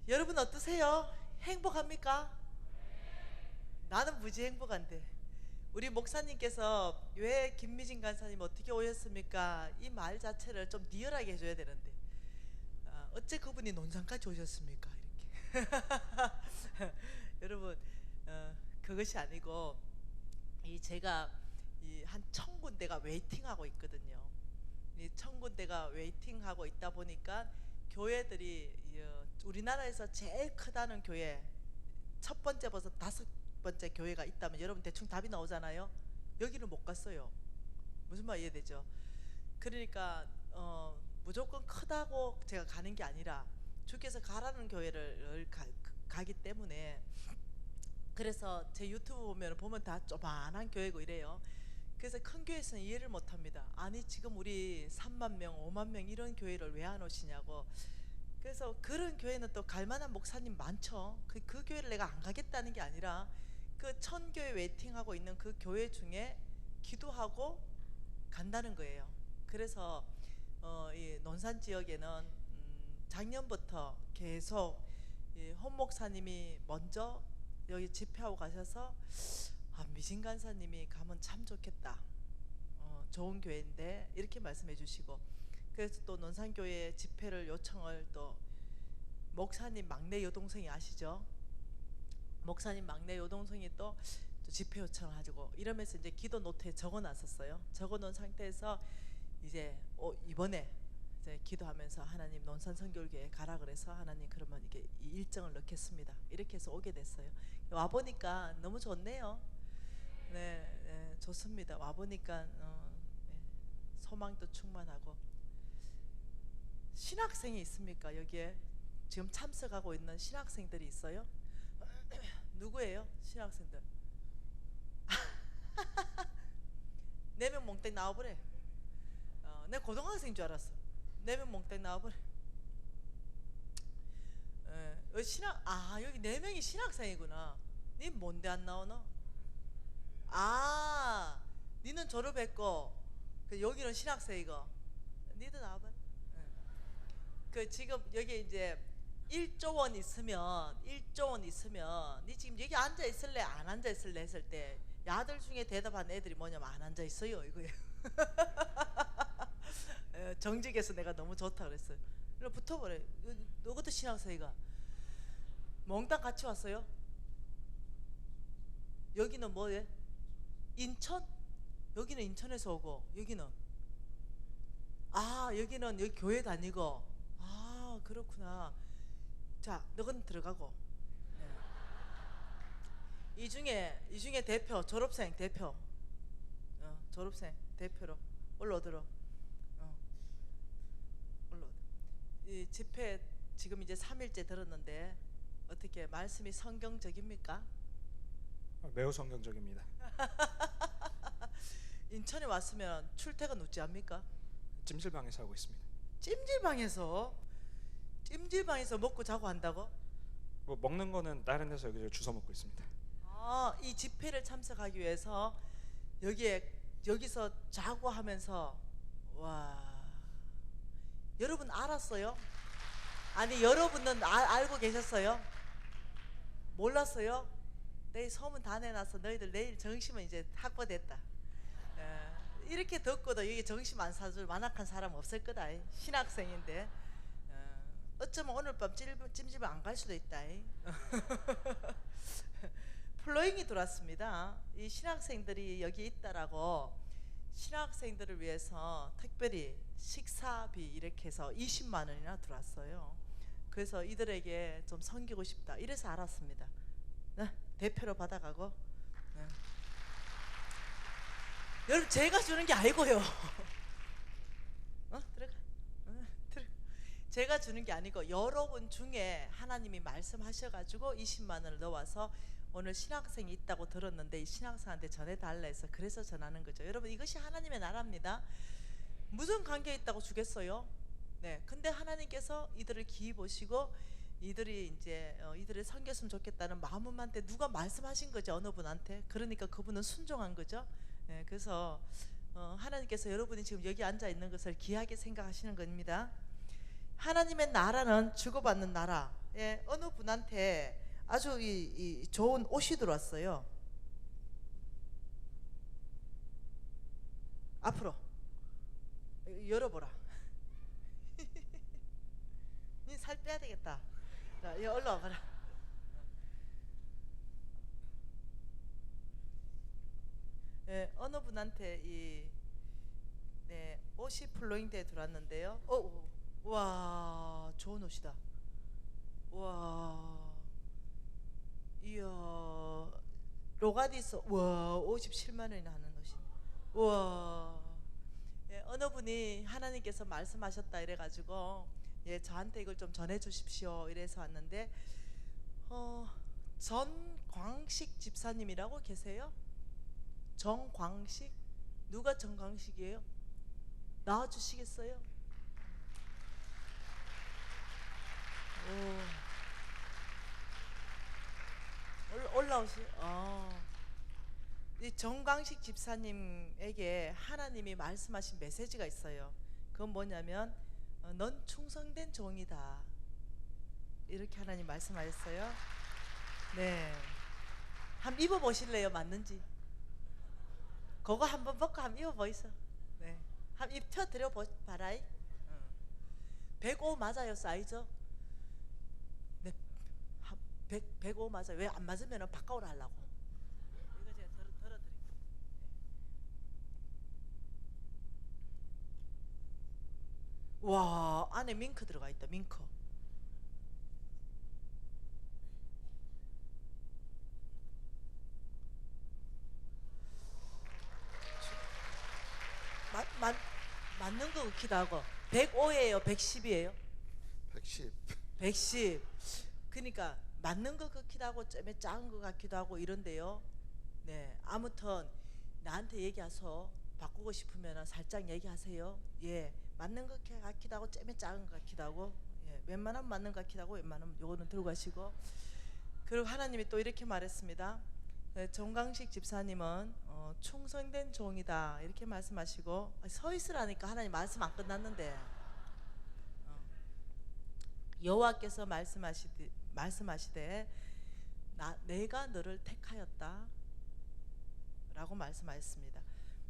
여러분 어떠세요? 행복합니까? 나는 무지 행복한데. 우리 목사님께서 왜 김미진 간사님 어떻게 오셨습니까? 이 말 자체를 좀 리얼하게 해줘야 되는데 어째 그분이 논산까지 오셨습니까? 이렇게. 여러분 그것이 아니고 이 제가 이 한 1000군데가 웨이팅하고 있거든요. 이 1000군데가 웨이팅하고 있다 보니까 교회들이 우리나라에서 제일 크다는 교회 첫 번째부터 다섯 번째 교회가 있다면 여러분 대충 답이 나오잖아요. 여기는 못 갔어요. 무슨 말 이해되죠? 그러니까 무조건 크다고 제가 가는 게 아니라 주께서 가라는 교회를 가기 때문에, 그래서 제 유튜브 보면 다 조만한 교회고 이래요. 그래서 큰 교회에서는 이해를 못합니다. 아니 지금 우리 3만 명 5만 명 이런 교회를 왜 안 오시냐고. 그래서 그런 교회는 또 갈만한 목사님 많죠. 그 교회를 내가 안 가겠다는 게 아니라 그 1000교회 웨이팅하고 있는 그 교회 중에 기도하고 간다는 거예요. 그래서 이 논산 지역에는 작년부터 계속 이헌 목사님이 먼저 여기 집회하고 가셔서 미진 간사님이 가면 참 좋겠다, 좋은 교회인데 이렇게 말씀해 주시고, 그래서 또 논산교회 집회를 요청을 또 목사님 막내 여동생이 아시죠? 목사님 막내 여동생이 또 집회 요청을 하고 이러면서 이제 기도 노트에 적어놨었어요. 적어놓은 상태에서 이제 이번에 이제 기도하면서 하나님 논산 선교교회 가라 그래서 하나님 그러면 이게 이 일정을 넣겠습니다. 이렇게 해서 오게 됐어요. 와 보니까 너무 좋네요. 네, 네 좋습니다. 와 보니까 네, 소망도 충만하고. 신학생이 있습니까? 여기에 지금 참석하고 있는 신학생들이 있어요? 누구예요? 신학생들 4명 몽땅 나와보래. 내 고등학생인 줄 알았어. 4명 몽땅 나와보래. 여기 4명이 신학생이구나. 니 뭔데 안 나오나? 니는 졸업했고 여기는 신학생이고. 니도 나와봐. 지금 여기 이제 1조 원 있으면 니 지금 여기 앉아 있을래 안 앉아 있을래 했을 때 야들 중에 대답한 애들이 뭐냐면 안 앉아 있어요 이거예요. 정직해서 내가 너무 좋다 그랬어요. 그래 붙어버려. 너것도 신학생이가 몽땅 같이 왔어요. 여기는 뭐예? 인천? 여기는 인천에서 오고 여기는 여기 교회 다니고. 그렇구나. 자, 너건 들어가고. 이 중에 대표 졸업생 대표 졸업생 대표로 올라오도록. 올라오. 이 집회 지금 이제 3일째 들었는데 어떻게 말씀이 성경적입니까? 매우 성경적입니다. 인천에 왔으면 출퇴근 어찌합니까? 찜질방에서 하고 있습니다. 찜질방에서 먹고 자고 한다고? 뭐 먹는 거는 다른 데서 여기저기 주워 먹고 있습니다. 이 집회를 참석하기 위해서 여기서 자고 하면서. 와, 여러분 알았어요? 아니 여러분은 알고 계셨어요? 몰랐어요? 내일 소문 다 내놨어. 너희들 내일 정심은 이제 확보됐다. 이렇게 덥고도 여기 정심 안 사줄 만악한 사람 없을 거다. 신학생인데 어쩌면 오늘 밤 찜질방 안 갈 수도 있다. 플로잉이 들어왔습니다. 이 신학생들이 여기 있다라고 신학생들을 위해서 특별히 식사비 이렇게 해서 20만 원이나 들어왔어요. 그래서 이들에게 좀 섬기고 싶다 이래서 알았습니다. 대표로 받아가고. 여러분 제가 주는 게 아니고요. 들어가. 제가 주는 게 아니고 여러분 중에 하나님이 말씀하셔가지고 20만 원을 넣어서 오늘 신학생이 있다고 들었는데 이 신학생한테 전해달라 해서 그래서 전하는 거죠. 여러분 이것이 하나님의 나라입니다. 무슨 관계 있다고 주겠어요? 네, 근데 하나님께서 이들을 기이 보시고 이들이 이제 이들을 섬겼으면 좋겠다는 마음한테 누가 말씀하신 거죠. 어느 분한테. 그러니까 그분은 순종한 거죠. 네, 그래서 하나님께서 여러분이 지금 여기 앉아 있는 것을 귀하게 생각하시는 겁니다. 하나님의 나라는 주고받는 나라, 예, 어느 분한테 아주 이 좋은 옷이 들어왔어요. 앞으로 열어보라. 니 살 빼야 되겠다. 자, 이 올라와봐라. 예, 어느 분한테 네, 옷이 플로잉대에 들어왔는데요. 와, 좋은 옷이다. 와, 이야, 로가디서 와, 57만 원이나 하는 옷이. 와, 예, 어느 분이 하나님께서 말씀하셨다 이래가지고 예, 저한테 이걸 좀 전해주십시오 이래서 왔는데 전광식 집사님이라고 계세요? 정광식? 누가 정광식이에요? 나와주시겠어요? 올라오세요. 이 정광식 집사님에게 하나님이 말씀하신 메시지가 있어요. 그건 뭐냐면 넌 충성된 종이다. 이렇게 하나님 말씀하셨어요. 네, 한번 입어보실래요? 맞는지. 그거 한번 벗고 한번 입어보이소. 네, 한번 입혀드려 봐라이. 105 맞아요, 사이즈? 네, 105 맞아요. 왜 안 맞으면 바꿔오라 하려고. 이거 제가 덜어드릴게요. 와, 안에 밍크 들어가 있다. 밍크. 맞 맞는 거 같기도 하고. 105예요, 110이에요? 110. 110. 그러니까 맞는 거 같기도 하고 좀 작은 거 같기도 하고 이런데요. 네, 아무튼 나한테 얘기하소. 바꾸고 싶으면 살짝 얘기하세요. 예, 맞는 거 같기도 하고 좀 작은 거 같기도 하고, 예, 웬만하면 맞는 거 같기도 하고 웬만하면 요거는 들고 가시고. 그리고 하나님이 또 이렇게 말했습니다. 네, 정강식 집사님은 충성된 종이다 이렇게 말씀하시고, 서 있으라니까 하나님 말씀 안 끝났는데. 여호와께서 말씀하시되 내가 너를 택하였다 라고 말씀하셨습니다.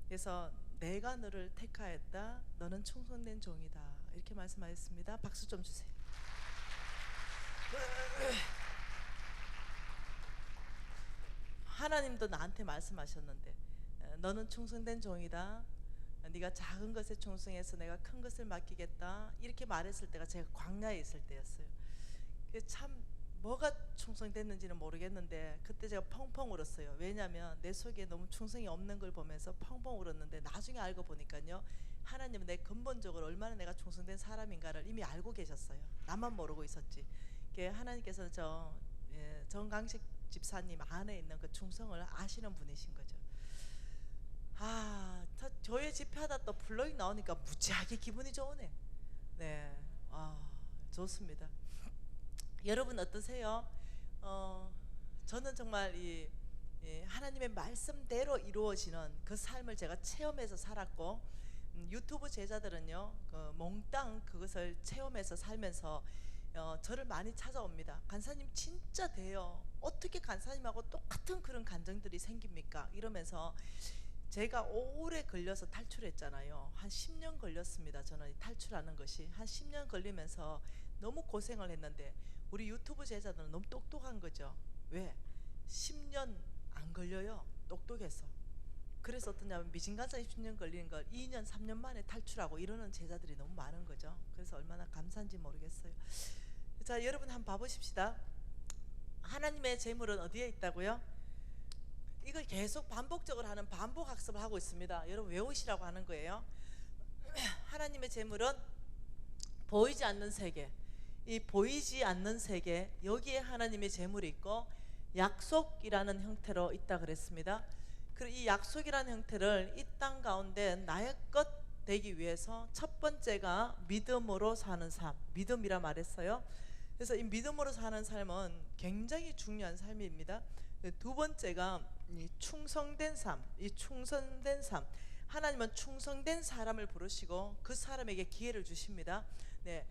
그래서 내가 너를 택하였다, 너는 충성된 종이다 이렇게 말씀하셨습니다. 박수 좀 주세요. 하나님도 나한테 말씀하셨는데 너는 충성된 종이다, 네가 작은 것에 충성해서 내가 큰 것을 맡기겠다 이렇게 말했을 때가 제가 광야에 있을 때였어요. 참 뭐가 충성됐는지는 모르겠는데 그때 제가 펑펑 울었어요. 왜냐하면 내 속에 너무 충성이 없는 걸 보면서 펑펑 울었는데, 나중에 알고 보니까요, 하나님은 내 근본적으로 얼마나 내가 충성된 사람인가를 이미 알고 계셨어요. 나만 모르고 있었지. 하나님께서는 정강식 집사님 안에 있는 그 충성을 아시는 분이신 거죠. 교회 집회하다 또 플로잉 나오니까 무지하게 기분이 좋으네. 네, 좋습니다. 여러분 어떠세요? 저는 정말 이 하나님의 말씀대로 이루어지는 그 삶을 제가 체험해서 살았고, 유튜브 제자들은요, 몽땅 그것을 체험해서 살면서 저를 많이 찾아옵니다. 간사님 진짜 돼요. 어떻게 간사님하고 똑같은 그런 감정들이 생깁니까? 이러면서 제가 오래 걸려서 탈출했잖아요. 한 10년 걸렸습니다. 저는 탈출하는 것이 한 10년 걸리면서 너무 고생을 했는데, 우리 유튜브 제자들은 너무 똑똑한 거죠. 왜? 10년 안 걸려요. 똑똑해서. 그래서 어떠냐면 미진간사님 10년 걸리는 걸 2년 3년 만에 탈출하고 이러는 제자들이 너무 많은 거죠. 그래서 얼마나 감사한지 모르겠어요. 자, 여러분 한번 봐보십시다. 하나님의 재물은 어디에 있다고요? 이걸 계속 반복적으로 하는 반복 학습을 하고 있습니다. 여러분 외우시라고 하는 거예요. 하나님의 재물은 보이지 않는 세계, 이 보이지 않는 세계, 여기에 하나님의 재물이 있고 약속이라는 형태로 있다 그랬습니다. 그리고 이 약속이라는 형태를 이 땅 가운데 나의 것 되기 위해서 첫 번째가 믿음으로 사는 삶, 믿음이라 말했어요. 그래서 이 믿음으로 사는 삶은 굉장히 중요한 삶입니다. 두 번째가 이 충성된 삶, 이 충성된 삶. 하나님은 충성된 사람을 부르시고 그 사람에게 기회를 주십니다. 네,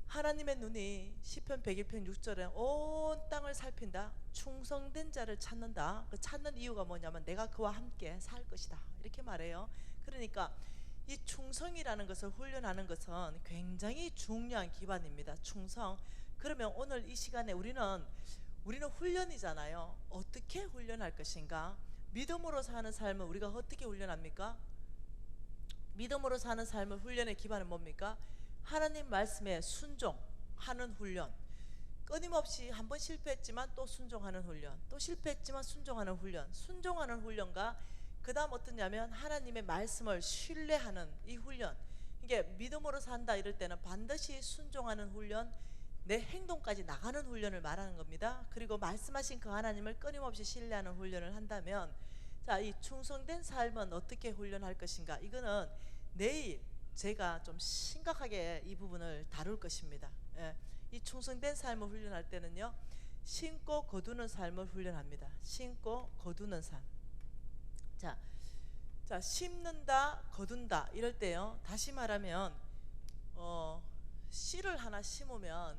하나님의 눈이 시편 101편 6절에 온 땅을 살핀다. 충성된 자를 찾는다. 그 찾는 이유가 뭐냐면 내가 그와 함께 살 것이다, 이렇게 말해요. 그러니까 이 충성이라는 것을 훈련하는 것은 굉장히 중요한 기반입니다. 충성. 그러면 오늘 이 시간에 우리는 훈련이잖아요. 어떻게 훈련할 것인가? 믿음으로 사는 삶을 우리가 어떻게 훈련합니까? 믿음으로 사는 삶을 훈련의 기반은 뭡니까? 하나님 말씀에 순종하는 훈련. 끊임없이 한번 실패했지만 또 순종하는 훈련, 또 실패했지만 순종하는 훈련, 순종하는 훈련과 그 다음 어떠냐면 하나님의 말씀을 신뢰하는 이 훈련. 이게 믿음으로 산다 이럴 때는 반드시 순종하는 훈련, 내 행동까지 나가는 훈련을 말하는 겁니다. 그리고 말씀하신 그 하나님을 끊임없이 신뢰하는 훈련을 한다면, 자, 이 충성된 삶은 어떻게 훈련할 것인가? 이거는 내일 제가 좀 심각하게 이 부분을 다룰 것입니다. 예. 이 충성된 삶을 훈련할 때는요, 심고 거두는 삶을 훈련합니다. 심고 거두는 삶. 자, 심는다, 거둔다 이럴 때요, 다시 말하면 씨를 하나 심으면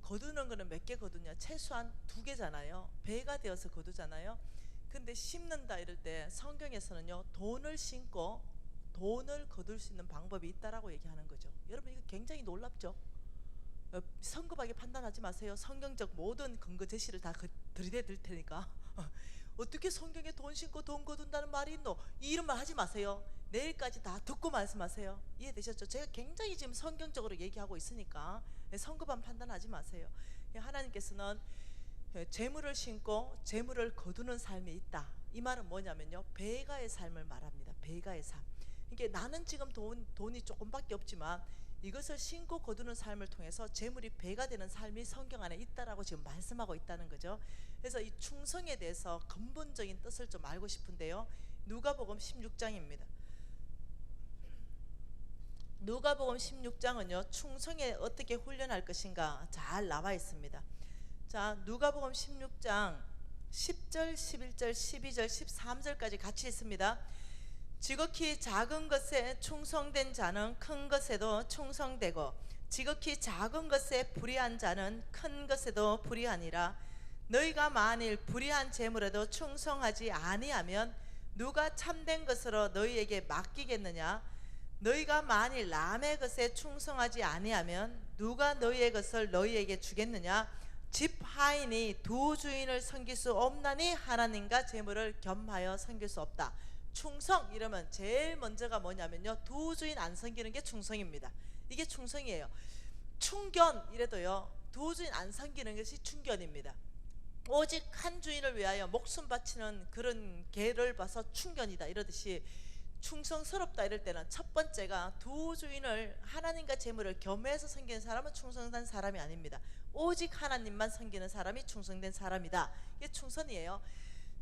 거두는 거는 몇 개 거두냐? 최소한 2개잖아요. 배가 되어서 거두잖아요. 근데 심는다 이럴 때 성경에서는요, 돈을 심고 돈을 거둘 수 있는 방법이 있다라고 얘기하는 거죠. 여러분, 이거 굉장히 놀랍죠? 성급하게 판단하지 마세요. 성경적 모든 근거 제시를 다 들이대 들 테니까. 어떻게 성경에 돈 심고 돈 거둔다는 말이 있노? 이런 말 하지 마세요. 내일까지 다 듣고 말씀하세요. 이해되셨죠? 제가 굉장히 지금 성경적으로 얘기하고 있으니까 성급한 판단하지 마세요. 하나님께서는 재물을 심고 재물을 거두는 삶이 있다. 이 말은 뭐냐면요, 배가의 삶을 말합니다. 배가의 삶. 이게 나는 지금 돈이 조금밖에 없지만 이것을 심고 거두는 삶을 통해서 재물이 배가 되는 삶이 성경 안에 있다라고 지금 말씀하고 있다는 거죠. 그래서 이 충성에 대해서 근본적인 뜻을 좀 알고 싶은데요, 누가복음 16장입니다. 누가복음 16장은요, 충성에 어떻게 훈련할 것인가 잘 나와 있습니다. 자, 누가복음 16장 10절, 11절, 12절, 13절까지 같이 있습니다. 지극히 작은 것에 충성된 자는 큰 것에도 충성되고 지극히 작은 것에 불의한 자는 큰 것에도 불의하니라. 너희가 만일 불의한 재물에도 충성하지 아니하면 누가 참된 것으로 너희에게 맡기겠느냐? 너희가 만일 남의 것에 충성하지 아니하면 누가 너희의 것을 너희에게 주겠느냐? 집 하인이 두 주인을 섬길 수 없나니 하나님과 재물을 겸하여 섬길 수 없다. 충성 이러면 제일 먼저가 뭐냐면요, 두 주인 안 섬기는 게 충성입니다. 이게 충성이에요. 충견 이래도요, 두 주인 안 섬기는 것이 충견입니다. 오직 한 주인을 위하여 목숨 바치는 그런 개를 봐서 충견이다 이러듯이, 충성스럽다 이럴 때는 첫 번째가 두 주인을, 하나님과 재물을 겸해서 섬기는 사람은 충성된 사람이 아닙니다. 오직 하나님만 섬기는 사람이 충성된 사람이다. 이게 충성이에요.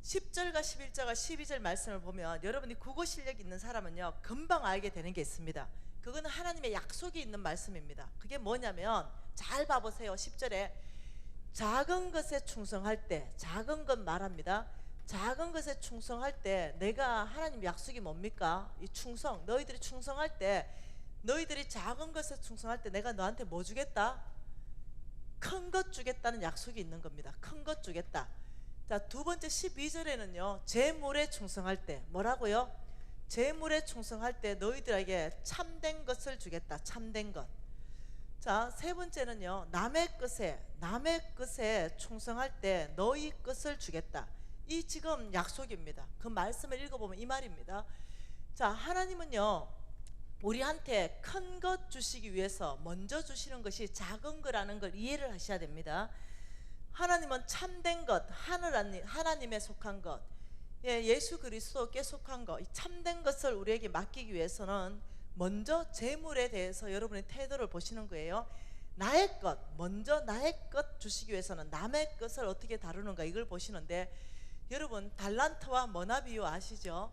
10절과 11절과 12절 말씀을 보면 여러분이 국어 실력 있는 사람은요, 금방 알게 되는 게 있습니다. 그거는 하나님의 약속이 있는 말씀입니다. 그게 뭐냐면, 잘 봐보세요. 10절에 작은 것에 충성할 때, 작은 것 말합니다. 작은 것에 충성할 때 내가, 하나님 약속이 뭡니까? 이 충성, 너희들이 충성할 때, 너희들이 작은 것에 충성할 때 내가 너한테 뭐 주겠다? 큰 것 주겠다는 약속이 있는 겁니다. 큰 것 주겠다. 자, 두 번째 12절에는요, 재물에 충성할 때 뭐라고요? 재물에 충성할 때 너희들에게 참된 것을 주겠다. 참된 것. 자, 세 번째는요, 남의 것에 충성할 때 너희 것을 주겠다. 이 지금 약속입니다. 그 말씀을 읽어보면 이 말입니다. 자, 하나님은요, 우리한테 큰 것 주시기 위해서 먼저 주시는 것이 작은 거라는 걸 이해를 하셔야 됩니다. 하나님은 참된 것, 하나님에 속한 것, 예수 그리스도께 속한 것, 이 참된 것을 우리에게 맡기기 위해서는 먼저 재물에 대해서 여러분의 태도를 보시는 거예요. 나의 것, 먼저 나의 것 주시기 위해서는 남의 것을 어떻게 다루는가, 이걸 보시는데, 여러분 달란트와 머나 비유 아시죠?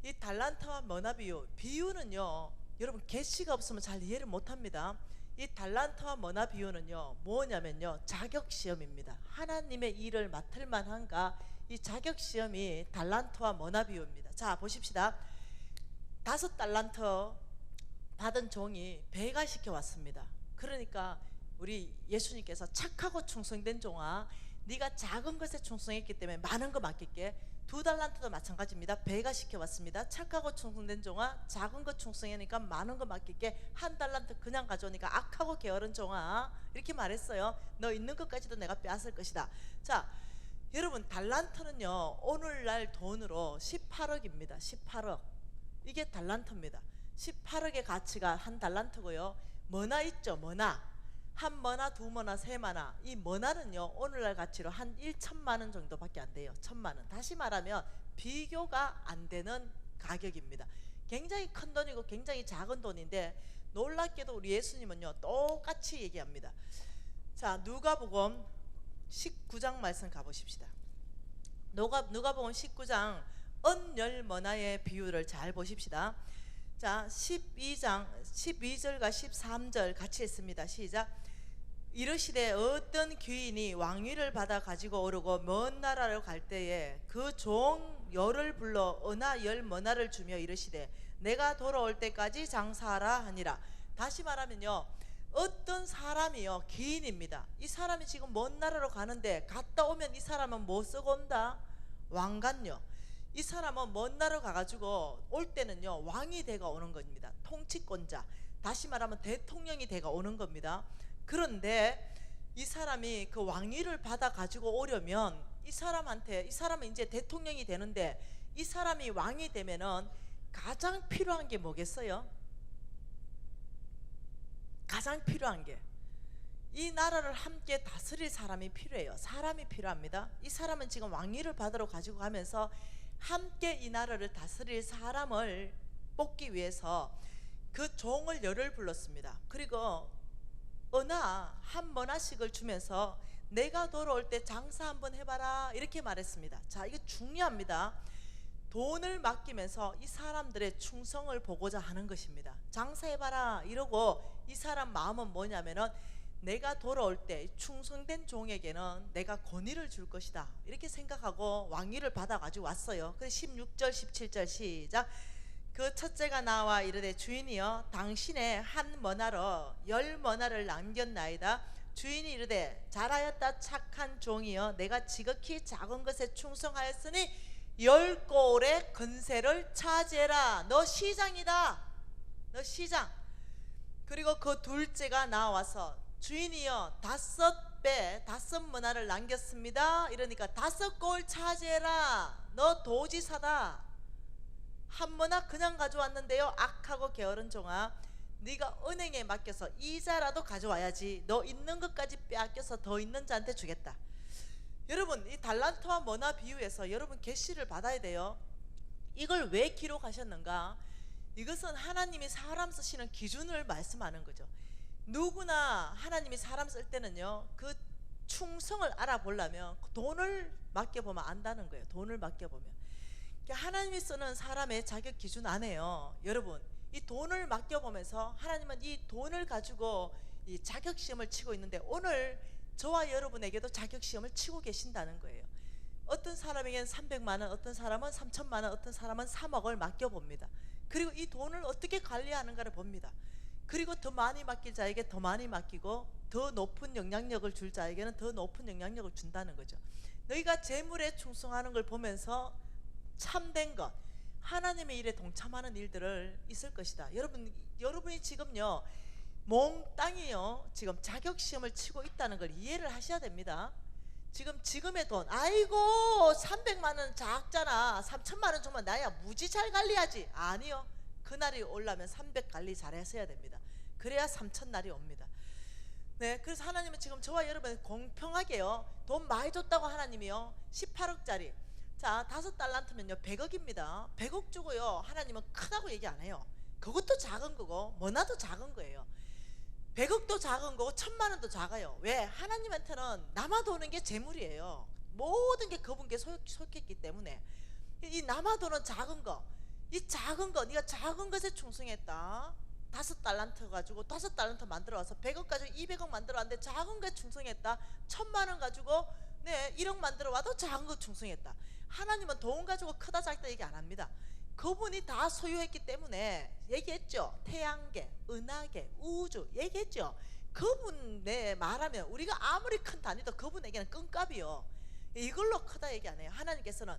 이 달란트와 머나 비유는요, 여러분 계시가 없으면 잘 이해를 못합니다. 이 달란트와 머나 비유는요, 뭐냐면요, 자격시험입니다. 하나님의 일을 맡을 만한가, 이 자격시험이 달란트와 머나 비유입니다. 자, 보십시다. 5달란트 받은 종이 배가시켜 왔습니다. 그러니까 우리 예수님께서 착하고 충성된 종아, 네가 작은 것에 충성했기 때문에 많은 거 맡길게. 2달란트도 마찬가지입니다. 배가 시켜왔습니다. 착하고 충성된 종아, 작은 것 충성하니까 많은 거 맡길게. 1달란트 그냥 가져오니까 악하고 게으른 종아, 이렇게 말했어요. 너 있는 것까지도 내가 빼앗을 것이다. 자, 여러분, 달란트는요 오늘날 돈으로 18억입니다. 18억. 이게 달란트입니다. 18억의 가치가 한 달란트고요. 머나 있죠, 머나. 한 머나, 두 머나, 세 머나. 이 머나는요 오늘날 가치로 한 1천만 원 정도밖에 안 돼요. 1천만 원. 다시 말하면 비교가 안 되는 가격입니다. 굉장히 큰 돈이고 굉장히 작은 돈인데, 놀랍게도 우리 예수님은요 똑같이 얘기합니다. 자, 누가복음 19장 말씀 가보십시다. 누가복음 19장 은열머나의 비유를 잘 보십시다. 자, 12장 12절과 13절 같이 했습니다. 시작. 이르시되 어떤 귀인이 왕위를 받아 가지고 오르고 먼 나라로 갈 때에 그 종 열을 불러 은하 열 머나를 주며 이르시되 내가 돌아올 때까지 장사하라 하니라. 다시 말하면요, 어떤 사람이요 귀인입니다. 이 사람이 지금 먼 나라로 가는데 갔다 오면 이 사람은 뭐 쓰고 온다? 왕관요. 이 사람은 먼 나라로 가가지고 올 때는요 왕이 돼가 오는 겁니다. 통치권자, 다시 말하면 대통령이 돼가 오는 겁니다. 그런데 이 사람이 그 왕위를 받아 가지고 오려면 이 사람은 이제 대통령이 되는데, 이 사람이 왕이 되면은 가장 필요한 게 뭐겠어요? 가장 필요한 게 이 나라를 함께 다스릴 사람이 필요해요. 사람이 필요합니다. 이 사람은 지금 왕위를 받으러 가지고 가면서 함께 이 나라를 다스릴 사람을 뽑기 위해서 그 종을 열을 불렀습니다. 그리고 은하 한 머나씩을 주면서 내가 돌아올 때 장사 한번 해봐라, 이렇게 말했습니다. 자, 이게 중요합니다. 돈을 맡기면서 이 사람들의 충성을 보고자 하는 것입니다. 장사해봐라 이러고, 이 사람 마음은 뭐냐면은 내가 돌아올 때 충성된 종에게는 내가 권위를 줄 것이다, 이렇게 생각하고 왕위를 받아 가지고 왔어요. 그래서 16절 17절 시작. 그 첫째가 나와 이르되 주인이여 당신의 한 머나로 열 머나를 남겼나이다. 주인이 이르되 잘하였다 착한 종이여, 내가 지극히 작은 것에 충성하였으니 10골의 건세를 차지해라. 너 시장이다, 너 시장. 그리고 그 둘째가 나와서 주인이여 5배 5머나를 남겼습니다. 이러니까 5골 차지해라. 너 도지사다. 한 머나 그냥 가져왔는데요, 악하고 게으른 종아, 네가 은행에 맡겨서 이자라도 가져와야지. 너 있는 것까지 빼앗겨서 더 있는 자한테 주겠다. 여러분, 이 달란트와 머나 비유에서 여러분 계시를 받아야 돼요. 이걸 왜 기록하셨는가? 이것은 하나님이 사람 쓰시는 기준을 말씀하는 거죠. 누구나 하나님이 사람 쓸 때는요 그 충성을 알아보려면 돈을 맡겨보면 안다는 거예요. 돈을 맡겨보면. 하나님이 쓰는 사람의 자격 기준 안에요, 여러분, 이 돈을 맡겨보면서 하나님은 이 돈을 가지고 이 자격시험을 치고 있는데, 오늘 저와 여러분에게도 자격시험을 치고 계신다는 거예요. 어떤 사람에게는 300만 원, 어떤 사람은 3천만 원, 어떤 사람은 3억을 맡겨봅니다. 그리고 이 돈을 어떻게 관리하는가를 봅니다. 그리고 더 많이 맡길 자에게 더 많이 맡기고, 더 높은 영향력을 줄 자에게는 더 높은 영향력을 준다는 거죠. 너희가 재물에 충성하는 걸 보면서 참된 것, 하나님의 일에 동참하는 일들을 있을 것이다. 여러분이 지금요 몽땅이요 지금 자격시험을 치고 있다는 걸 이해를 하셔야 됩니다. 지금의 돈, 아이고 300만 원 작잖아, 3천만 원 주면 나야 무지 잘 관리하지. 아니요, 그날이 오려면 300 관리 잘하셔야 됩니다. 그래야 3천 날이 옵니다. 네, 그래서 하나님은 지금 저와 여러분 공평하게요 돈 많이 줬다고 하나님이요 18억짜리, 자 5달란트면요 100억입니다 100억 주고요 하나님은 크다고 얘기 안 해요. 그것도 작은 거고 뭐나도 작은 거예요. 100억도 작은 거고 1000만 원도 작아요. 왜? 하나님한테는 남아도는 게 재물이에요. 모든 게 그분께 속했기 때문에 이 남아도는 작은 거, 이 작은 거, 네가 작은 것에 충성했다. 5달란트 가지고 5달란트 만들어 와서 100억 가지고 200억 만들어 왔는데 작은 거에 충성했다. 1000만 원 가지고 1억 만들어 와도 작은 거 충성했다. 하나님은 돈 가지고 크다 작다 얘기 안 합니다. 그분이 다 소유했기 때문에 얘기했죠. 태양계, 은하계, 우주 얘기했죠. 그분에 말하면 우리가 아무리 큰 단위도 그분에게는 껌값이요. 이걸로 크다 얘기 안 해요. 하나님께서는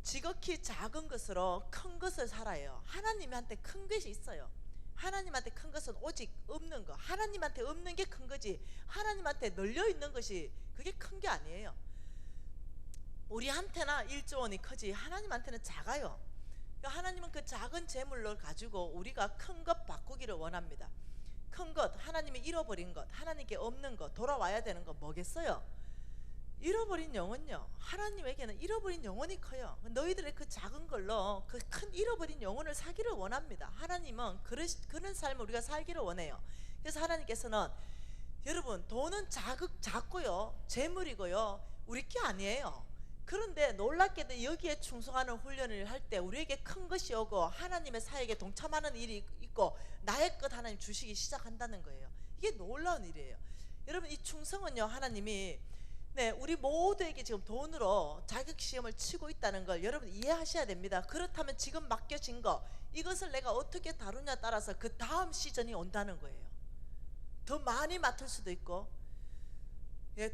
지극히 작은 것으로 큰 것을 살아요. 하나님한테 큰 것이 있어요. 하나님한테 큰 것은 오직 없는 거. 하나님한테 없는 게 큰 거지, 하나님한테 널려 있는 것이 그게 큰 게 아니에요. 우리한테나 1조 원이 크지 하나님한테는 작아요. 그러니까 하나님은 그 작은 재물을 가지고 우리가 큰 것 바꾸기를 원합니다. 큰 것, 하나님이 잃어버린 것, 하나님께 없는 것, 돌아와야 되는 거 뭐겠어요? 잃어버린 영혼요. 하나님에게는 잃어버린 영혼이 커요. 너희들의 그 작은 걸로 그 큰 잃어버린 영혼을 사기를 원합니다. 하나님은 그런 삶을 우리가 살기를 원해요. 그래서 하나님께서는 여러분, 돈은 작고요, 재물이고요, 우리 게 아니에요. 그런데 놀랍게도 여기에 충성하는 훈련을 할 때 우리에게 큰 것이 오고 하나님의 사역에 동참하는 일이 있고 나의 것 하나님 주시기 시작한다는 거예요. 이게 놀라운 일이에요. 여러분, 이 충성은요, 하나님이 우리 모두에게 지금 돈으로 자격시험을 치고 있다는 걸 여러분 이해하셔야 됩니다. 그렇다면 지금 맡겨진 거, 이것을 내가 어떻게 다루냐에 따라서 그 다음 시즌이 온다는 거예요. 더 많이 맡을 수도 있고,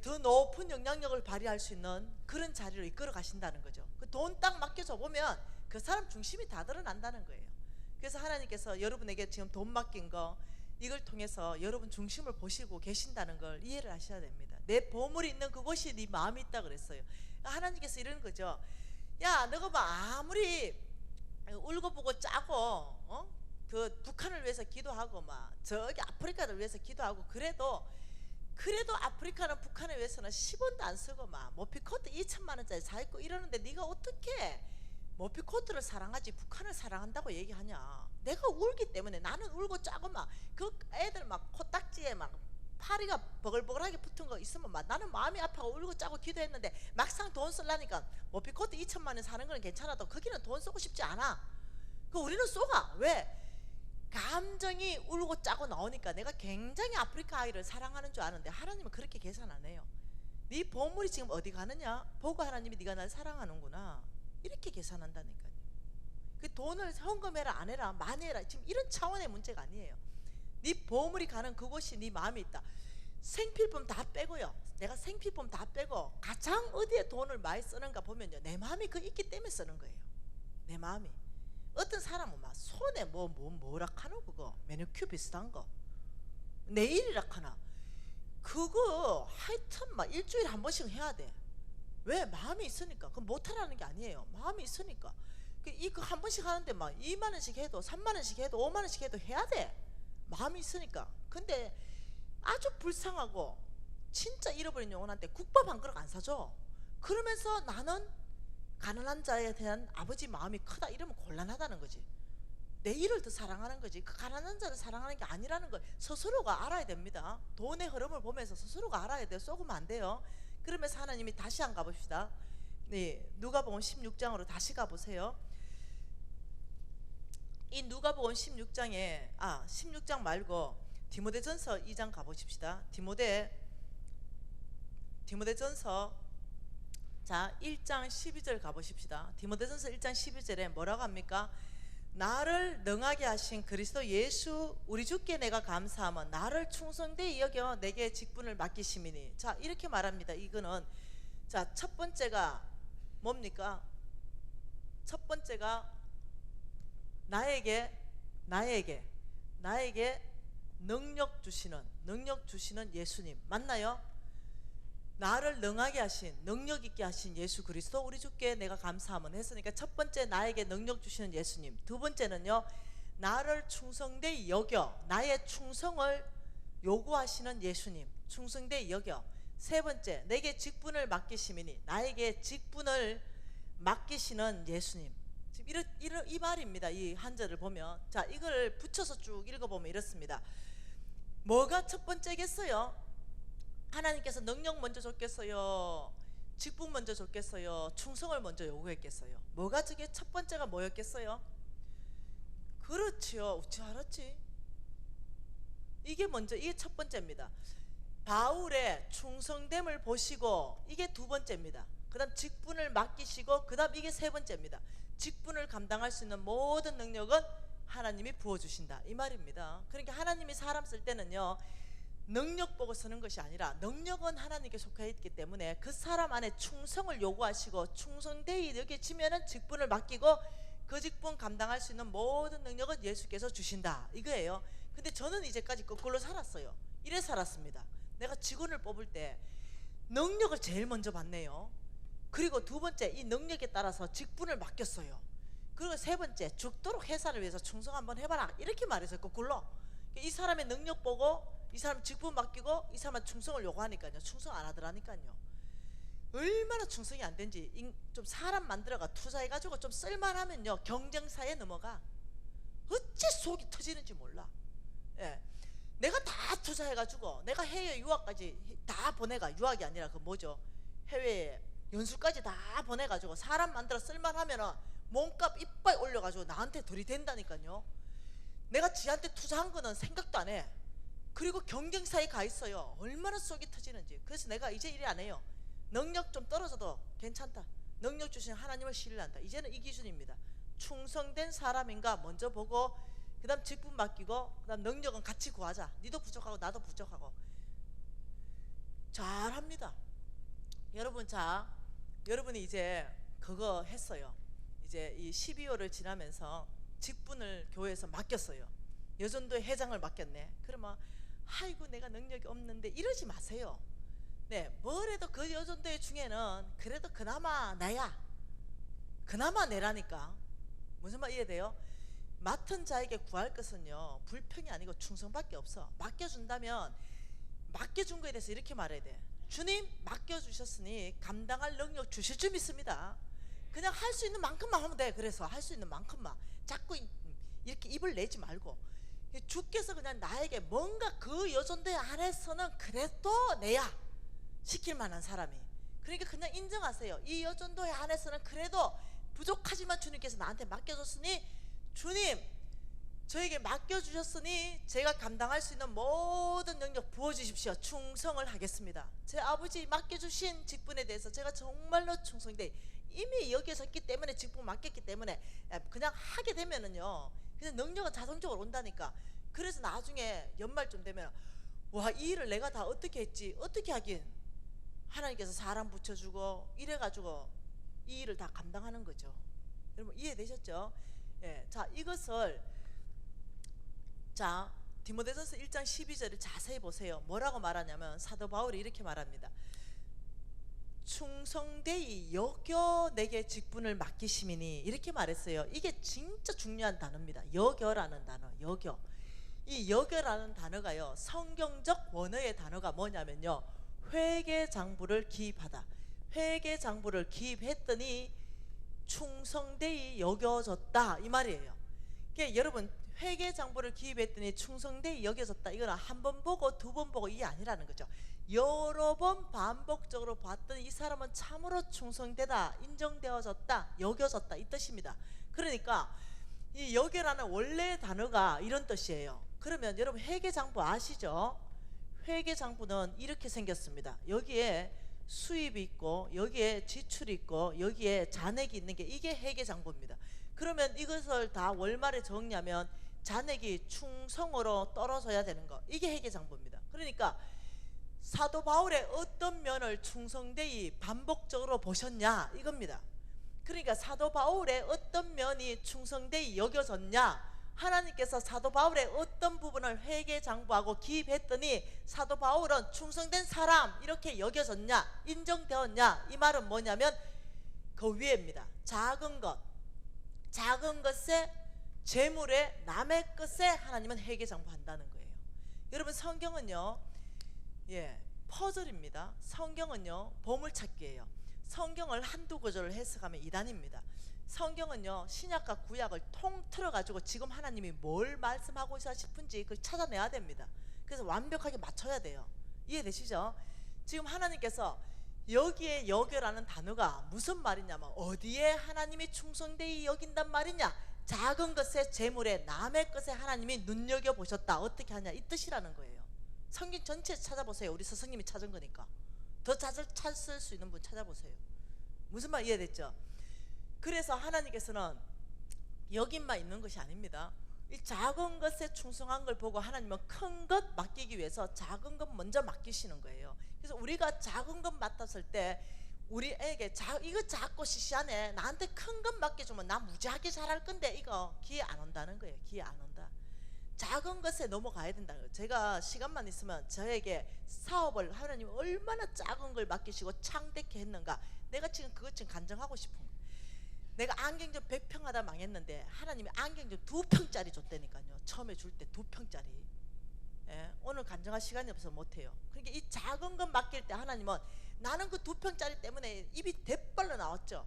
더 높은 영향력을 발휘할 수 있는 그런 자리로 이끌어 가신다는 거죠. 그 돈 딱 맡겨줘 보면 그 사람 중심이 다 드러난다는 거예요. 그래서 하나님께서 여러분에게 지금 돈 맡긴 거, 이걸 통해서 여러분 중심을 보시고 계신다는 걸 이해를 하셔야 됩니다. 내 보물이 있는 그곳이 네 마음이 있다 그랬어요. 하나님께서 이러는 거죠. 야, 너가 뭐 아무리 울고보고 짜고 그 북한을 위해서 기도하고 막 저기 아프리카를 위해서 기도하고 그래도 아프리카는 북한에 위해서는 10원도 안 쓰고 막 모피코트 2천만 원짜리 사 입고 이러는데 네가 어떻게 모피코트를 사랑하지 북한을 사랑한다고 얘기하냐. 내가 울기 때문에, 나는 울고 짜고 막 그 애들 막 코딱지에 막 파리가 버글버글하게 붙은 거 있으면 막 나는 마음이 아파서 울고 짜고 기도했는데 막상 돈 쓰려니까 모피코트 2천만 원 사는 건 괜찮아도 거기는 돈 쓰고 싶지 않아. 그 우리는 쏘가. 왜? 감정이 울고 짜고 나오니까 내가 굉장히 아프리카 아이를 사랑하는 줄 아는데 하나님은 그렇게 계산 안 해요. 네 보물이 지금 어디 가느냐 보고 하나님이 네가 날 사랑하는구나, 이렇게 계산한다니까요. 그 돈을 헌금해라 안 해라 많이 해라 지금 이런 차원의 문제가 아니에요. 네 보물이 가는 그곳이 네 마음이 있다. 생필품 다 빼고요, 내가 생필품 다 빼고 가장 어디에 돈을 많이 쓰는가 보면요, 내 마음이 그 있기 때문에 쓰는 거예요. 내 마음이. 어떤 사람은 막 손에 뭐라 하노, 그거 매니큐어 비슷한 거 네일이라 하나, 그거 하여튼 막 일주일에 한 번씩 해야 돼. 왜? 마음이 있으니까. 그건 못하라는 게 아니에요. 마음이 있으니까. 이거 한 번씩 하는데 막 2만 원씩 해도 3만 원씩 해도 5만 원씩 해도 해야 돼. 마음이 있으니까. 근데 아주 불쌍하고 진짜 잃어버린 영혼한테 국밥 한 그릇 안 사줘. 그러면서 나는 가난한 자에 대한 아버지 마음이 크다 이러면 곤란하다는 거지. 내 일을 더 사랑하는 거지. 그 가난한 자를 사랑하는 게 아니라는 걸 스스로가 알아야 됩니다. 돈의 흐름을 보면서 스스로가 알아야 돼요. 쏘으면 안 돼요. 그러면서 하나님이 다시 한 가봅시다. 누가복음 16장으로 다시 가보세요. 이 누가복음 16장에 16장 말고 디모데전서 2장 가보십시다. 디모데전서 1장 12절 가보십시다. 디모데전서 1장 12절에 뭐라고 합니까? 나를 능하게 하신 그리스도 예수 우리 주께 내가 감사하면 나를 충성되이 여겨 내게 직분을 맡기심이니. 자, 이렇게 말합니다. 이거는 첫 번째가 뭡니까? 첫 번째가 나에게 능력 주시는 예수님 맞나요? 나를 능하게 하신, 능력 있게 하신 예수 그리스도 우리 주께 내가 감사함은 했으니까 첫 번째 나에게 능력 주시는 예수님. 두 번째는요, 나를 충성되이 여겨 나의 충성을 요구하시는 예수님, 충성되이 여겨. 세 번째, 내게 직분을 맡기심이니 나에게 직분을 맡기시는 예수님. 지금 이 말입니다. 이 한 절을 보면. 자, 이걸 붙여서 쭉 읽어보면 이렇습니다. 뭐가 첫 번째겠어요? 하나님께서 능력 먼저 줬겠어요? 직분 먼저 줬겠어요? 충성을 먼저 요구했겠어요? 뭐가 저게 첫 번째가 뭐였겠어요? 그렇지요. 어찌 알았지? 이게 첫 번째입니다. 바울의 충성됨을 보시고 이게 두 번째입니다. 그 다음 직분을 맡기시고 그 다음 이게 세 번째입니다. 직분을 감당할 수 있는 모든 능력은 하나님이 부어주신다 이 말입니다. 그러니까 하나님이 사람 쓸 때는요, 능력 보고 쓰는 것이 아니라 능력은 하나님께 속해 있기 때문에 그 사람 안에 충성을 요구하시고 충성되이 여겨지면은 직분을 맡기고 그 직분 감당할 수 있는 모든 능력은 예수께서 주신다 이거예요. 근데 저는 이제까지 거꾸로 살았어요. 이래 살았습니다. 내가 직원을 뽑을 때 능력을 제일 먼저 받네요. 그리고 두 번째 이 능력에 따라서 직분을 맡겼어요. 그리고 세 번째 죽도록 회사를 위해서 충성 한번 해봐라 이렇게 말해서 거꾸로 이 사람의 능력 보고 이 사람 직분 맡기고 이 사람은 충성을 요구하니까요. 충성 안 하더라니까요. 얼마나 충성이 안 된지 좀 사람 만들어가 투자해가지고 좀 쓸만하면요 경쟁사에 넘어가. 어째 속이 터지는지 몰라. 예. 내가 다 투자해가지고 내가 해외 유학까지 다 보내가 유학이 아니라 그 뭐죠 해외 연수까지 다 보내가지고 사람 만들어 쓸만하면은 몸값 이빨 올려가지고 나한테 들이댄다니까요. 내가 지한테 투자한 거는 생각도 안 해. 그리고 경쟁사에 가 있어요. 얼마나 속이 터지는지. 그래서 내가 이제 이래 안 해요. 능력 좀 떨어져도 괜찮다. 능력 주신 하나님을 신뢰한다. 이제는 이 기준입니다. 충성된 사람인가 먼저 보고 그 다음 직분 맡기고 그 다음 능력은 같이 구하자. 니도 부족하고 나도 부족하고. 잘합니다. 여러분, 자, 여러분이 이제 그거 했어요. 이제 이 12월을 지나면서 직분을 교회에서 맡겼어요. 여전도의 회장을 맡겼네. 그러면 아이고 내가 능력이 없는데 이러지 마세요. 네, 뭐래도 그 여전도의 중에는 그래도 그나마 나야. 그나마 내라니까. 무슨 말 이해돼요? 맡은 자에게 구할 것은요 불평이 아니고 충성밖에 없어. 맡겨준다면 맡겨준 거에 대해서 이렇게 말해야 돼. 주님 맡겨주셨으니 감당할 능력 주실 줄 믿습니다. 그냥 할 수 있는 만큼만 하면 돼. 그래서 할 수 있는 만큼만 자꾸 이렇게 입을 내지 말고 주께서 그냥 나에게 뭔가 그 여전대 안에서는 그래도 내야 시킬 만한 사람이. 그러니까 그냥 인정하세요. 이 여전도의 안에서는 그래도 부족하지만 주님께서 나한테 맡겨줬으니 주님 저에게 맡겨주셨으니 제가 감당할 수 있는 모든 능력 부어주십시오. 충성을 하겠습니다. 제 아버지 맡겨주신 직분에 대해서 제가 정말로 충성돼 이미 여기에 섰기 때문에 직분 맡겼기 때문에 그냥 하게 되면은요 그냥 능력은 자동적으로 온다니까. 그래서 나중에 연말쯤 되면 와 이 일을 내가 다 어떻게 했지. 어떻게 하긴 하나님께서 사람 붙여주고 이래가지고 이 일을 다 감당하는 거죠. 여러분 이해되셨죠? 예, 자 이것을 자 디모데전서 1장 12절을 자세히 보세요. 뭐라고 말하냐면 사도 바울이 이렇게 말합니다. 충성되이 여겨 내게 직분을 맡기심이니 이렇게 말했어요. 이게 진짜 중요한 단어입니다. 여겨라는 단어. 여겨. 이 여겨라는 단어가요 성경적 원어의 단어가 뭐냐면요 회계장부를 기입하다. 회계장부를 기입했더니 충성되이 여겨졌다 이 말이에요. 그러니까 여러분 회계장부를 기입했더니 충성되이 여겨졌다 이거는 한 번 보고 두 번 보고 이게 아니라는 거죠. 여러 번 반복적으로 봤더니 이 사람은 참으로 충성되다 인정되어졌다 여겨졌다 이 뜻입니다. 그러니까 이 여겨라는 원래 단어가 이런 뜻이에요. 그러면 여러분 회계장부 아시죠? 회계장부는 이렇게 생겼습니다. 여기에 수입이 있고 여기에 지출이 있고 여기에 잔액이 있는 게 이게 회계장부입니다. 그러면 이것을 다 월말에 적냐면 잔액이 충성으로 떨어져야 되는 거 이게 회계장부입니다. 그러니까 사도 바울의 어떤 면을 충성되이 반복적으로 보셨냐 이겁니다. 그러니까 사도 바울의 어떤 면이 충성되이 여겨졌냐 하나님께서 사도 바울의 어떤 부분을 회계장부하고 기입했더니 사도 바울은 충성된 사람 이렇게 여겨졌냐 인정되었냐 이 말은 뭐냐면 그 위에입니다. 작은 것에 재물에 남의 것에 하나님은 회계장부 한다는 거예요. 여러분 성경은요 퍼즐입니다. 성경은요 보물찾기예요. 성경을 한두 구절을 해석하면 이단입니다. 성경은요 신약과 구약을 통틀어 가지고 지금 하나님이 뭘 말씀하고 있어 싶은지 그걸 찾아내야 됩니다. 그래서 완벽하게 맞춰야 돼요. 이해되시죠? 지금 하나님께서 여기에 여겨라는 단어가 무슨 말이냐면 어디에 하나님이 충성되이 여긴단 말이냐 작은 것에 재물에 남의 것에 하나님이 눈여겨보셨다 어떻게 하냐 이 뜻이라는 거예요. 성경 전체 찾아보세요. 우리 스승님이 찾은 거니까 더 잘 찾을 수 있는 분 찾아보세요. 무슨 말 이해됐죠? 그래서 하나님께서는 여긴만 있는 것이 아닙니다. 이 작은 것에 충성한 걸 보고 하나님은 큰 것 맡기기 위해서 작은 것 먼저 맡기시는 거예요. 그래서 우리가 작은 것 맡았을 때 우리에게 이거 작고 시시하네, 나한테 큰 것 맡겨주면 나 무지하게 잘할 건데, 이거 기회 안 온다는 거예요. 기회 안 온다. 작은 것에 넘어가야 된다는 거예요. 제가 시간만 있으면 저에게 사업을 하나님 얼마나 작은 걸 맡기시고 창대케 했는가, 내가 지금 그것 좀 간증하고 싶은 거예요. 내가 안경점 100평 하다 망했는데 하나님이 안경점 2평짜리 줬다니까요. 처음에 줄 때 2평짜리. 예, 오늘 간증할 시간이 없어서 못해요. 그러니까 이 작은 것 맡길 때 하나님은, 나는 그 2평짜리 때문에 입이 대빨로 나왔죠.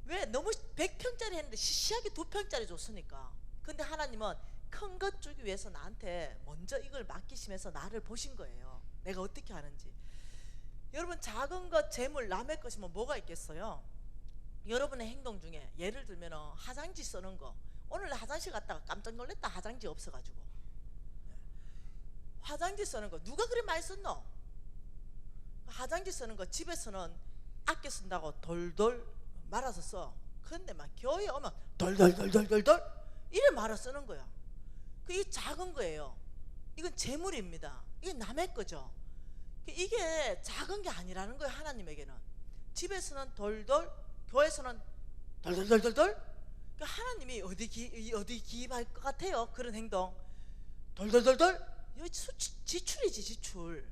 왜? 너무 100평짜리 했는데 시시하게 2평짜리 줬으니까. 근데 하나님은 큰 것 주기 위해서 나한테 먼저 이걸 맡기시면서 나를 보신 거예요. 내가 어떻게 하는지. 여러분, 작은 것 재물 남의 것이면 뭐가 있겠어요? 여러분의 행동 중에 예를 들면 화장지 쓰는 거, 오늘 화장실 갔다가 깜짝 놀랐다. 화장지 없어가지고. 화장지 쓰는 거 누가 그리 많이 썼노? 화장지 쓰는 거 집에서는 아껴 쓴다고 돌돌 말아서 써. 근데 막 교회 오면 돌돌돌돌돌돌 이래 말아 쓰는 거야. 그게 작은 거예요. 이건 재물입니다. 이게 남의 거죠. 이게 작은 게 아니라는 거예요. 하나님에게는 집에서는 돌돌, 교회에서는 돌돌돌돌돌. 그러니까 하나님이 어디 기입할 것 같아요? 그런 행동. 돌돌돌돌. 이거 지출이지, 지출.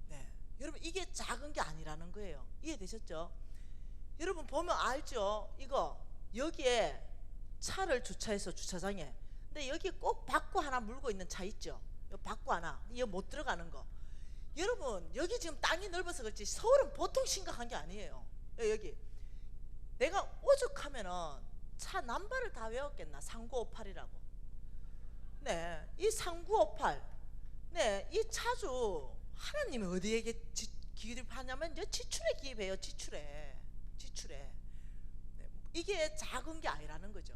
네, 여러분, 이게 작은 게 아니라는 거예요. 이해되셨죠? 여러분 보면 알죠? 이거 여기에 차를 주차해서 주차장에, 근데 여기 꼭 바꾸 하나 물고 있는 차 있죠? 요 바꾸 하나, 이거 못 들어가는 거. 여러분, 여기 지금 땅이 넓어서 그렇지 서울은 보통 심각한 게 아니에요. 여기 내가 오죽하면은 차 남바를 다 외웠겠나? 3958이라고. 네, 이 3958, 네, 이 차주 하나님이 어디에게 기입하냐면 이제 지출에 기입해요. 지출에. 네, 이게 작은 게 아니라는 거죠.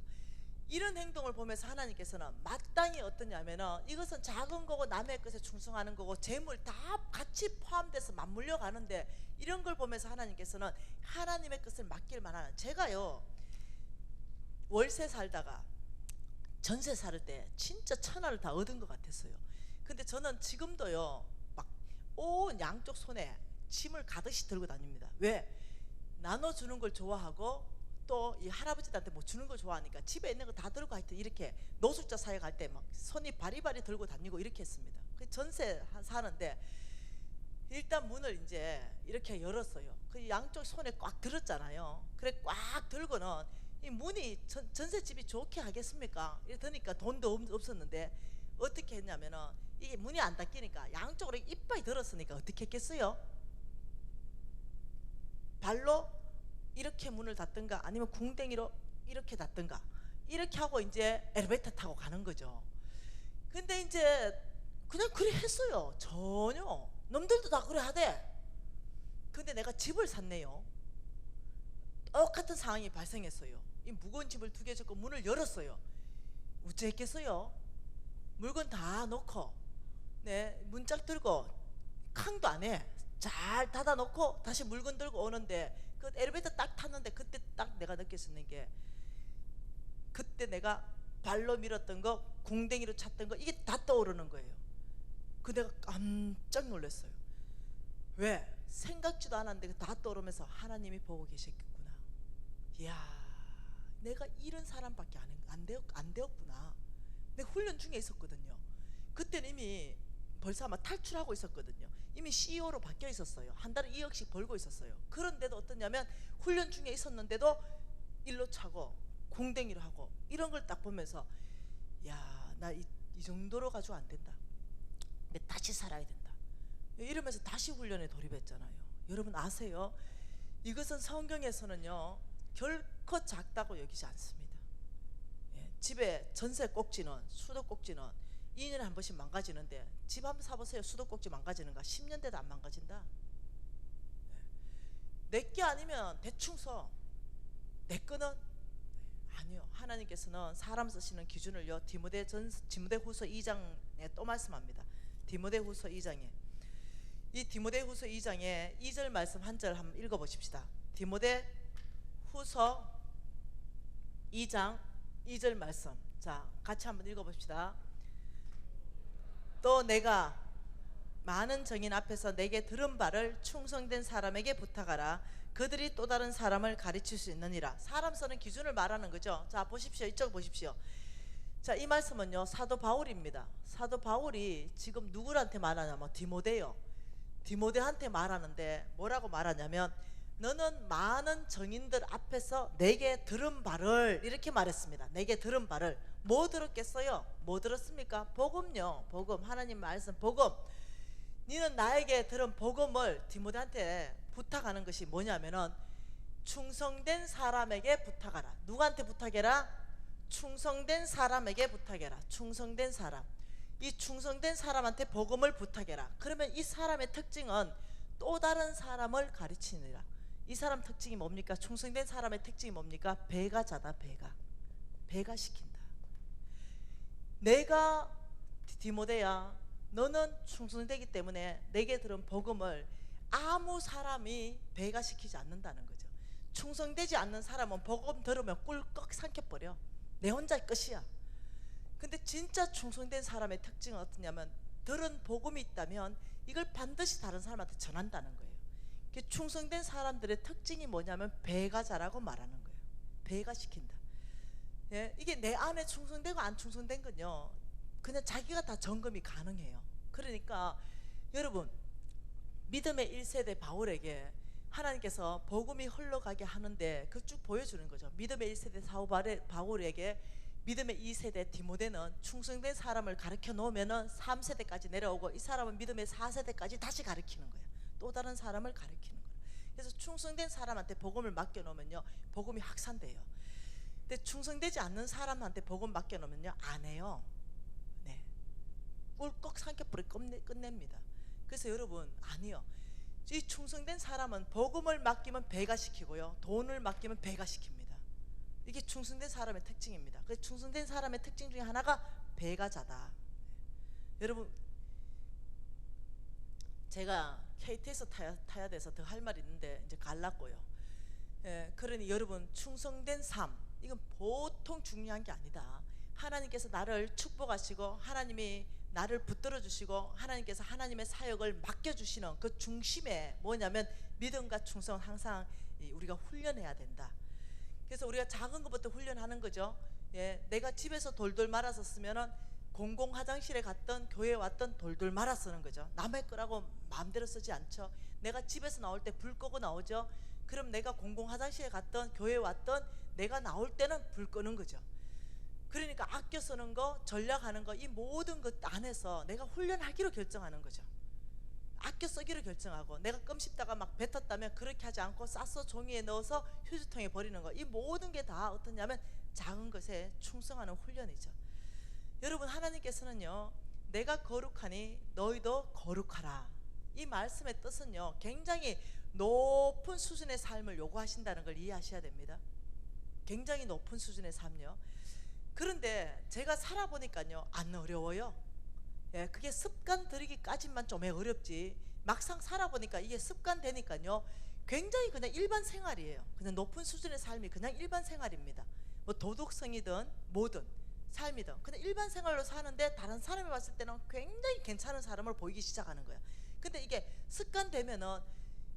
이런 행동을 보면서 하나님께서는 마땅히 어떠냐면은, 이것은 작은 거고 남의 것에 충성하는 거고 재물 다 같이 포함돼서 맞물려 가는데, 이런 걸 보면서 하나님께서는 하나님의 것을 맡길 만한, 제가요 월세 살다가 전세 살 때 진짜 천하를 다 얻은 것 같았어요. 근데 저는 지금도요 막 온 양쪽 손에 짐을 가득히 들고 다닙니다. 왜? 나눠주는 걸 좋아하고 또 이 할아버지들한테 못 주는 걸 좋아하니까 집에 있는 거 다 들고 하여튼 이렇게 노숙자 사회 갈 때 막 손이 바리바리 들고 다니고 이렇게 했습니다. 전세 사는데 일단 문을 이제 이렇게 열었어요. 그 양쪽 손에 꽉 들었잖아요. 그래 꽉 들고는 이 문이 전세집이 좋게 하겠습니까? 이러니까 돈도 없었는데 어떻게 했냐면은, 이게 문이 안 닫히니까 양쪽으로 이빨이 들었으니까 어떻게 했겠어요? 발로 이렇게 문을 닫든가 아니면 궁뎅이로 이렇게 닫든가 이렇게 하고 이제 엘리베이터 타고 가는 거죠. 근데 이제 그냥 그래 했어요. 전혀. 놈들도 다 그래 하대. 근데 내가 집을 샀네요. 똑같은 상황이 발생했어요. 이 무거운 집을 2개 졌고 문을 열었어요. 어찌했겠어요? 물건 다 넣고, 네, 문짝 들고 캉도 안 해. 잘 닫아 놓고 다시 물건 들고 오는데, 그 엘리베이터 딱 탔는데 그때 딱 내가 느꼈었는 게, 그때 내가 발로 밀었던 거, 궁뎅이로 찼던 거, 이게 다 떠오르는 거예요. 그 내가 깜짝 놀랐어요. 왜? 생각지도 않았는데 다 떠오르면서 하나님이 보고 계셨구나. 이야, 내가 이런 사람밖에 안 되었구나. 내가 훈련 중에 있었거든요. 그때는 이미 벌써 아마 탈출하고 있었거든요. 이미 CEO로 바뀌어 있었어요. 한 달에 2억씩 벌고 있었어요. 그런데도 어떠냐면 훈련 중에 있었는데도 일로 차고 궁뎅이로 하고 이런 걸 딱 보면서, 야, 나 이 정도로 가지고 안 된다. 근데 다시 살아야 된다. 이러면서 다시 훈련에 돌입했잖아요. 여러분 아세요? 이것은 성경에서는요 결코 작다고 여기지 않습니다. 예, 집에 전세 꼭지는, 수도 꼭지는 2년에 한 번씩 망가지는데, 집 한번 사보세요. 수도꼭지 망가지는가? 10년 돼도 안 망가진다. 내게 아니면 대충 써. 내 거는 아니요. 하나님께서는 사람 쓰시는 기준을요 디모데후서 2장에 또 말씀합니다. 디모데후서 2장에, 이 디모데후서 2장에 2절 말씀 한 절 한번 읽어보십시다. 디모데후서 2장 2절 말씀. 자, 같이 한번 읽어봅시다. 또 내가 많은 정인 앞에서 내게 들은 바를 충성된 사람에게 부탁하라. 그들이 또 다른 사람을 가르칠 수 있느니라. 사람 쓰는 기준을 말하는 거죠. 자, 보십시오. 이쪽 보십시오. 자, 이 말씀은요, 사도 바울입니다. 사도 바울이 지금 누구한테 말하냐면 디모데한테 말하는데 뭐라고 말하냐면, 너는 많은 정인들 앞에서 내게 들은 바를, 이렇게 말했습니다. 내게 들은 바를. 뭐 들었겠어요? 뭐 들었습니까? 복음요. 복음. 하나님 말씀 복음. 너는 나에게 들은 복음을 디모데한테 부탁하는 것이 뭐냐면은, 충성된 사람에게 부탁하라. 누구한테 부탁해라? 충성된 사람에게 부탁해라. 충성된 사람. 이 충성된 사람한테 복음을 부탁해라. 그러면 이 사람의 특징은 또 다른 사람을 가르치느라. 이 사람 특징이 뭡니까? 충성된 사람의 특징이 뭡니까? 배가자다. 배가 시킨다. 내가 디모데야, 너는 충성되기 때문에 내게 들은 복음을 아무 사람이 배가 시키지 않는다는 거죠. 충성되지 않는 사람은 복음 들으면 꿀꺽 삼켜버려. 내 혼자 끝이야. 근데 진짜 충성된 사람의 특징은 어떠냐면, 들은 복음이 있다면 이걸 반드시 다른 사람한테 전한다는 거예요. 충성된 사람들의 특징이 뭐냐면 배가자라고 말하는 거예요. 배가 시킨다. 예, 이게 내 안에 충성되고 안 충성된 건요, 그냥 자기가 다 점검이 가능해요. 그러니까 여러분, 믿음의 1세대 바울에게 하나님께서 복음이 흘러가게 하는데 그 쭉 보여주는 거죠. 믿음의 1세대 사도 바울에게 믿음의 2세대 디모데는 충성된 사람을 가르쳐 놓으면은 3세대까지 내려오고, 이 사람은 믿음의 4세대까지 다시 가르치는 거예요. 또 다른 사람을 가르치는 거예요. 그래서 충성된 사람한테 복음을 맡겨 놓으면요, 복음이 확산돼요. 근데 충성되지 않는 사람한테 복음 맡겨 놓으면요, 안 해요. 네, 꿀꺽 삼켜버려 끝냅니다. 그래서 여러분, 아니요, 이 충성된 사람은 복음을 맡기면 배가 시키고요, 돈을 맡기면 배가 시킵니다. 이게 충성된 사람의 특징입니다. 그래서 충성된 사람의 특징 중에 하나가 배가자다. 여러분, 제가 KTX 타야 돼서 더 할 말이 있는데 이제 갈랐고요. 예, 그러니 여러분, 충성된 삶, 이건 보통 중요한 게 아니다. 하나님께서 나를 축복하시고 하나님이 나를 붙들어 주시고 하나님께서 하나님의 사역을 맡겨주시는 그 중심에 뭐냐면, 믿음과 충성 항상 우리가 훈련해야 된다. 그래서 우리가 작은 것부터 훈련하는 거죠. 예, 내가 집에서 돌돌 말아서 쓰면은 공공 화장실에 갔던 교회에 왔던 돌돌 말아 쓰는 거죠. 남의 거라고 마음대로 쓰지 않죠. 내가 집에서 나올 때 불 끄고 나오죠. 그럼 내가 공공 화장실에 갔던 교회에 왔던 내가 나올 때는 불 끄는 거죠. 그러니까 아껴 쓰는 거, 전략하는 거, 이 모든 것 안에서 내가 훈련하기로 결정하는 거죠. 아껴 쓰기로 결정하고, 내가 껌 씹다가 막 뱉었다면 그렇게 하지 않고 싸서 종이에 넣어서 휴지통에 버리는 거, 이 모든 게 다 어떠냐면 작은 것에 충성하는 훈련이죠. 여러분, 하나님께서는요, 내가 거룩하니 너희도 거룩하라. 이 말씀의 뜻은요, 굉장히 높은 수준의 삶을 요구하신다는 걸 이해하셔야 됩니다. 굉장히 높은 수준의 삶요. 그런데 제가 살아보니까요, 안 어려워요. 예, 그게 습관 들이기까지만 좀 어렵지, 막상 살아보니까 이게 습관 되니까요, 굉장히 그냥 일반 생활이에요. 그냥 높은 수준의 삶이 그냥 일반 생활입니다. 뭐 도덕성이든 뭐든 삶이든 그냥 일반 생활로 사는데, 다른 사람이 봤을 때는 굉장히 괜찮은 사람을 보이기 시작하는 거예요. 근데 이게 습관 되면은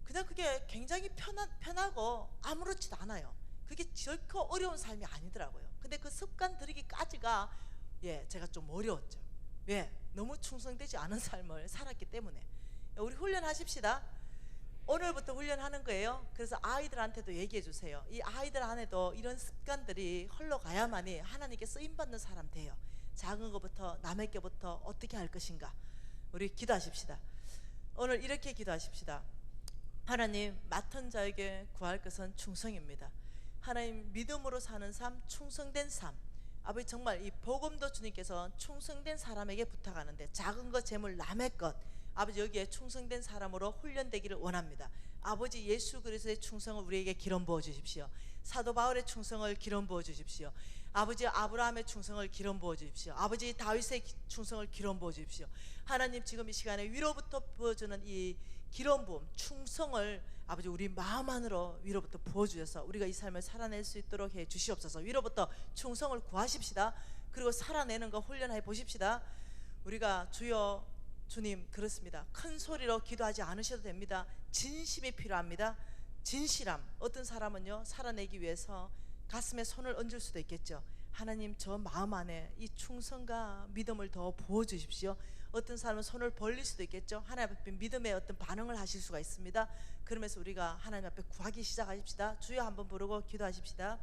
그냥 그게 굉장히 편하고 아무렇지도 않아요. 그게 결코 어려운 삶이 아니더라고요. 근데 그 습관 들이기까지가, 예, 제가 좀 어려웠죠. 왜? 너무 충성되지 않은 삶을 살았기 때문에. 우리 훈련하십시다. 오늘부터 훈련하는 거예요. 그래서 아이들한테도 얘기해 주세요. 이 아이들 안에도 이런 습관들이 흘러가야만이 하나님께 쓰임받는 사람 돼요. 작은 것부터, 남의 게부터 어떻게 할 것인가. 우리 기도하십시다. 오늘 이렇게 기도하십시다. 하나님, 맡은 자에게 구할 것은 충성입니다. 하나님, 믿음으로 사는 삶, 충성된 삶, 아버지, 정말 이 복음도 주님께서 충성된 사람에게 부탁하는데, 작은 것, 재물, 남의 것, 아버지, 여기에 충성된 사람으로 훈련되기를 원합니다. 아버지, 예수 그리스도의 충성을 우리에게 기름 부어 주십시오. 사도 바울의 충성을 기름 부어 주십시오. 아버지, 아브라함의 충성을 기름 부어 주십시오. 아버지, 다윗의 충성을 기름 부어 주십시오. 하나님, 지금 이 시간에 위로부터 부어주는 이 기름 부음, 충성을 아버지 우리 마음 안으로 위로부터 부어주셔서 우리가 이 삶을 살아낼 수 있도록 해 주시옵소서. 위로부터 충성을 구하십시다. 그리고 살아내는 거 훈련해 보십시다. 우리가 주여 주님 그렇습니다. 큰 소리로 기도하지 않으셔도 됩니다. 진심이 필요합니다. 진실함. 어떤 사람은요 살아내기 위해서 가슴에 손을 얹을 수도 있겠죠. 하나님 저 마음 안에 이 충성과 믿음을 더 부어주십시오. 어떤 사람은 손을 벌릴 수도 있겠죠. 하나님 앞에 믿음의 어떤 반응을 하실 수가 있습니다. 그러면서 우리가 하나님 앞에 구하기 시작하십시다. 주여 한번 부르고 기도하십시다.